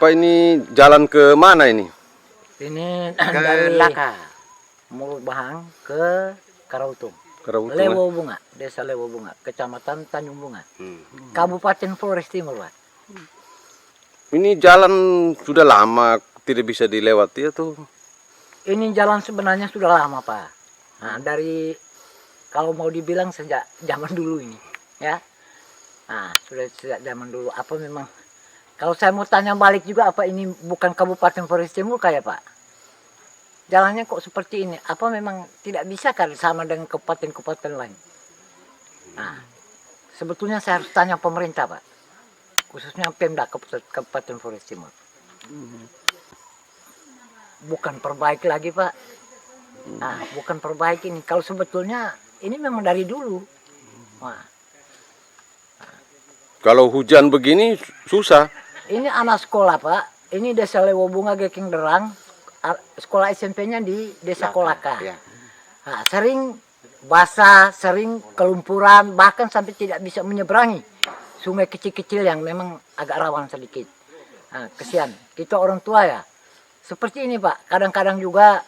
Bapak ini jalan ke mana ini? Ini Ke dari Laka. Mulut Bahang ke Karautung. Karautung. Lewo Bunga, Desa Lewo Bunga, Kecamatan Tanjung Bunga, Kabupaten Flores Timur, Pak. Ini jalan sudah lama tidak bisa dilewati atau? Ini jalan sebenarnya sudah lama, Pak. Nah, dari kalau mau dibilang sejak zaman dulu ini, ya. Nah, sudah sejak zaman dulu. Apa memang? Kalau saya mau tanya balik juga, apa ini bukan Kabupaten Flores Timur kayak Pak? Jalannya kok seperti ini? Apa memang tidak bisa kan sama dengan kabupaten-kabupaten lain? Nah, sebetulnya saya harus tanya pemerintah, Pak. Khususnya Pemda Kabupaten Flores Timur. Bukan perbaiki lagi, Pak. Nah, bukan perbaiki ini. Kalau sebetulnya ini memang dari dulu. Nah, Kalau hujan begini susah. ini anak sekolah, Pak. Ini Desa Lewo Bunga Geking Derang. Sekolah SMP-nya di Desa Kolaka. Ya. Nah, sering basah, sering kelumpuran, bahkan sampai tidak bisa menyeberangi sungai kecil-kecil yang memang agak rawan sedikit. Nah, kesian. Kita orang tua ya. Seperti ini, Pak. Kadang-kadang juga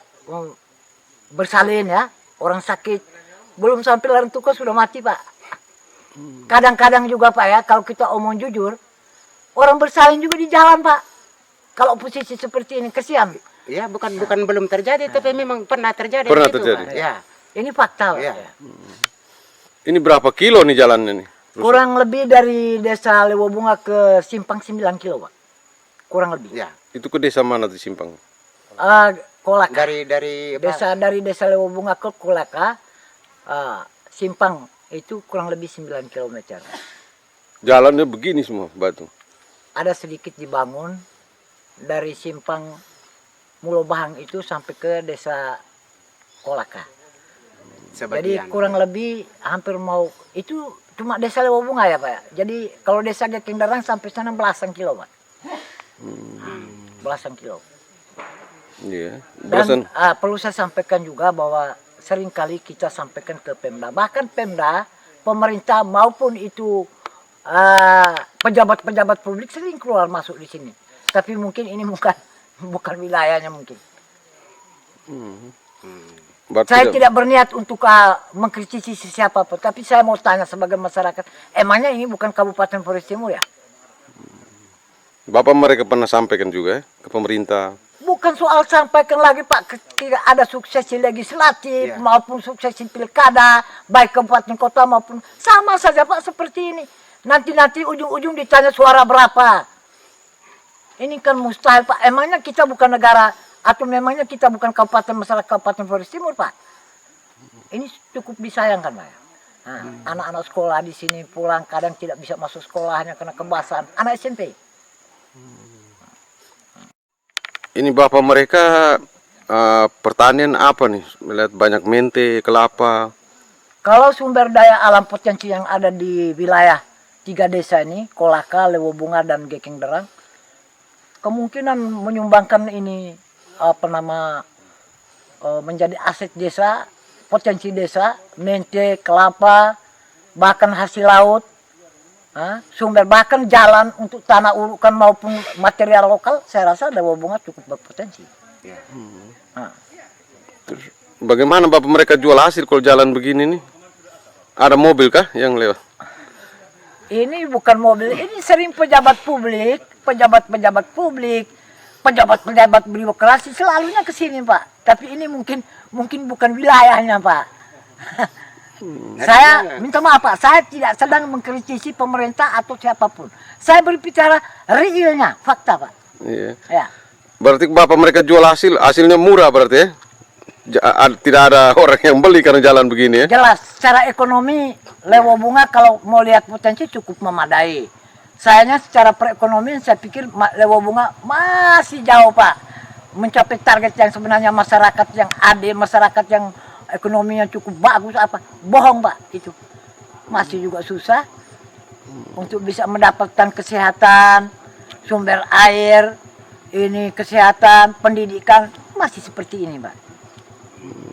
bersalin ya. Orang sakit. Belum sampai larang tukar sudah mati, Pak. Kadang-kadang juga, Pak ya, kalau kita omong jujur, orang bersalin juga di jalan, Pak. Kalau posisi seperti ini, kesian. Ya, bukan belum terjadi, tapi memang pernah terjadi. Pernah begitu, terjadi. Pak. Ya. Ini fakta, Pak. Ya. Ini berapa kilo nih jalannya nih? Kurang lebih dari Desa Lewo Bunga ke Simpang 9 kilo, Pak. Kurang lebih. Ya. Itu ke desa mana tuh Simpang? Kolaka. Dari Dari Desa Lewo Bunga ke Kolaka, Simpang itu kurang lebih 9 km. Jalannya begini semua batu. Ada sedikit dibangun dari Simpang Mulo Bahang itu sampai ke Desa Kolaka. Jadi sebagian. kurang lebih hampir mau itu cuma Desa Lewo Bunga ya, Pak. Jadi kalau Desa Geking Derang sampai sana belasan kilo, Pak. Belasan kilo. Iya. Dan Belasan. perlu saya sampaikan juga bahwa seringkali kita sampaikan ke Pemda, bahkan Pemda, pemerintah maupun itu pejabat-pejabat publik sering keluar masuk di sini. Tapi mungkin ini bukan wilayahnya mungkin. Saya tidak berniat untuk mengkritisi siapapun, tapi saya mau tanya sebagai masyarakat, emangnya ini bukan Kabupaten Flores Timur ya? Bapak mereka pernah sampaikan juga ya, ke pemerintah. Bukan soal sampaikan lagi, Pak, tidak ada suksesi legislatif maupun suksesi pilkada, baik kabupaten kota maupun sama saja, Pak, seperti ini. Nanti ujung-ujung ditanya suara berapa. Ini kan mustahil, Pak. Emangnya kita bukan negara atau memangnya kita bukan kabupaten masyarakat Kabupaten Flores Timur, Pak? Ini cukup disayangkan, Pak. Nah, anak-anak sekolah di sini pulang kadang tidak bisa masuk sekolahnya karena kebasahan. Anak SMP. Ini bapak mereka pertanian apa nih? Melihat banyak mente, kelapa. Kalau sumber daya alam potensi yang ada di wilayah 3 desa ini, Kolaka, Lewo Bunga, dan Geking Derang, kemungkinan menyumbangkan ini menjadi aset desa, potensi desa, mente, kelapa, bahkan hasil laut, sumber bahkan jalan untuk tanah urukan maupun material lokal, saya rasa Lewo Bunga cukup berpotensi. Ya. Terus, bagaimana bapak mereka jual hasil kalau jalan begini nih? Ada mobil kah yang lewat? Ini bukan mobil, ini sering pejabat publik, pejabat-pejabat birokrasi selalunya ke sini, Pak. Tapi ini mungkin bukan wilayahnya, Pak. Saya minta maaf, Pak, saya tidak sedang mengkritisi pemerintah atau siapapun. Saya berbicara realnya, fakta, Pak. Iya. Ya. Berarti bapak mereka jual hasilnya murah berarti ya? Tidak ada orang yang beli karena jalan begini ya? Jelas, secara ekonomi Lewo Bunga kalau mau lihat potensi cukup memadai. Sayangnya secara perekonomian saya pikir Lewo Bunga masih jauh, Pak, mencapai target yang sebenarnya masyarakat yang adil, masyarakat yang ekonominya cukup bagus apa. Bohong, Pak, itu. Masih juga susah untuk bisa mendapatkan kesehatan, sumber air, ini kesehatan, pendidikan, masih seperti ini, Pak.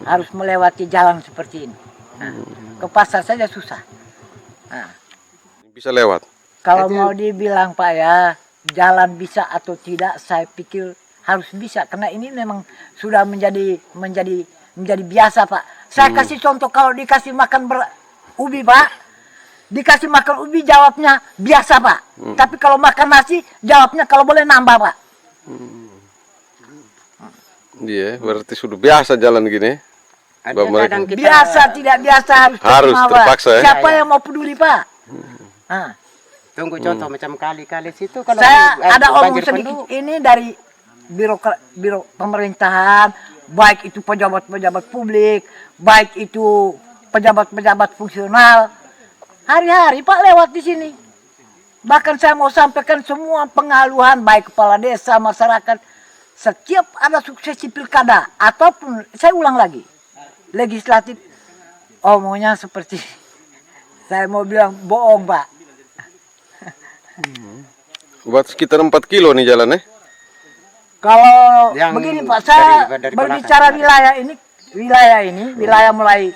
Harus melewati jalan seperti ini. Nah, ke pasar saja susah. Nah, Bisa lewat? kalau mau dibilang, Pak ya, jalan bisa atau tidak, saya pikir harus bisa karena ini memang sudah menjadi biasa, Pak. Saya kasih contoh, kalau dikasih makan ubi, Pak, dikasih makan ubi jawabnya biasa, Pak. Tapi kalau makan nasi jawabnya kalau boleh nambah, Pak. Iya, berarti sudah biasa jalan gini. Ada Bapak mereka. kadang kita Biasa tidak biasa harus Harus terima, Pak. terpaksa, ya? Siapa yang mau peduli, Pak? Ah. tunggu contoh macam kali-kali situ kalau Saya ada omong banjir sedikit penduduk. ini dari biro pemerintahan, baik itu pejabat-pejabat publik, baik itu pejabat-pejabat fungsional. Hari-hari Pak lewat di sini. Bahkan saya mau sampaikan semua pengaluhan baik kepala desa, masyarakat, setiap ada suksesi pilkada ataupun saya ulang lagi legislatif, omongnya seperti saya mau bilang bohong, Pak. Buat sekitar 4 kilo nih jalannya. Kalau Yang begini Pak, saya dari berbicara belakang. wilayah mulai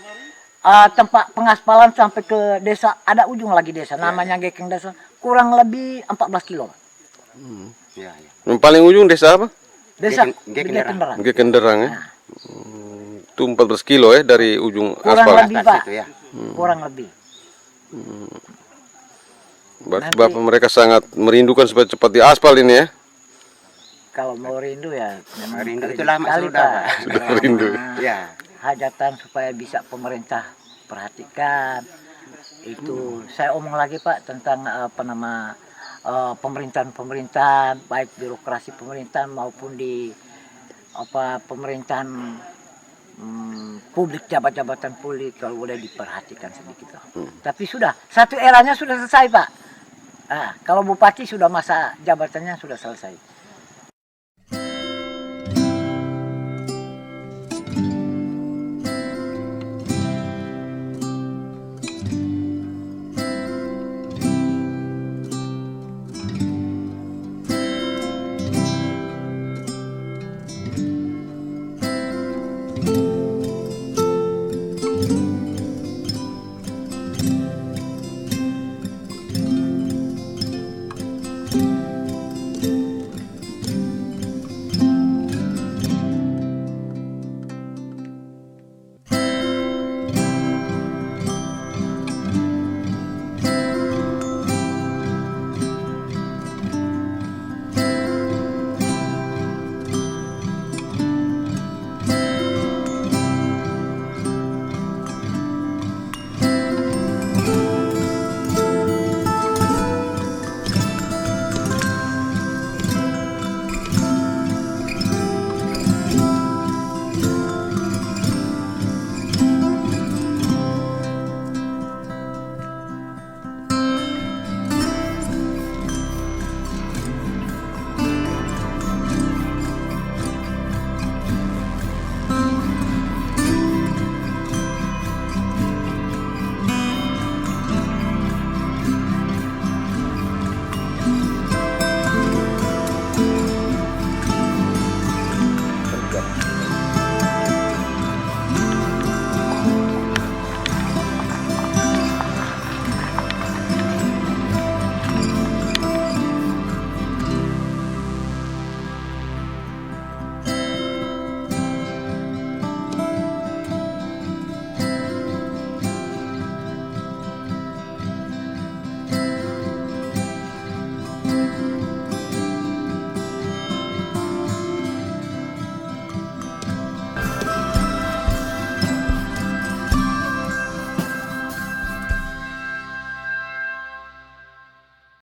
tempat pengaspalan sampai ke desa, ada ujung lagi desa, namanya Gekeng Desa, kurang lebih 14 kilo. Pak. Ya, ya. Yang paling ujung desa apa? Desa Gekeng Gekenderang. Kenderang ya. Itu 14 kilo ya dari ujung Kurang aspal. lebih, Atas Pak. itu ya. Kurang lebih. Berarti Nanti- Bapak mereka sangat merindukan supaya cepat diaspal ini ya. Kalau mau rindu ya memang Rindu itu kredit lama sekali, sudah, Pak. Pak. Sudah rindu. Ya. Hajatan supaya bisa pemerintah perhatikan. Itu saya omong lagi Pak tentang pemerintahan baik birokrasi pemerintahan maupun di pemerintahan publik, jabatan publik, kalau boleh diperhatikan sedikit. Tapi sudah satu eranya sudah selesai, Pak. Kalau bupati sudah masa jabatannya sudah selesai.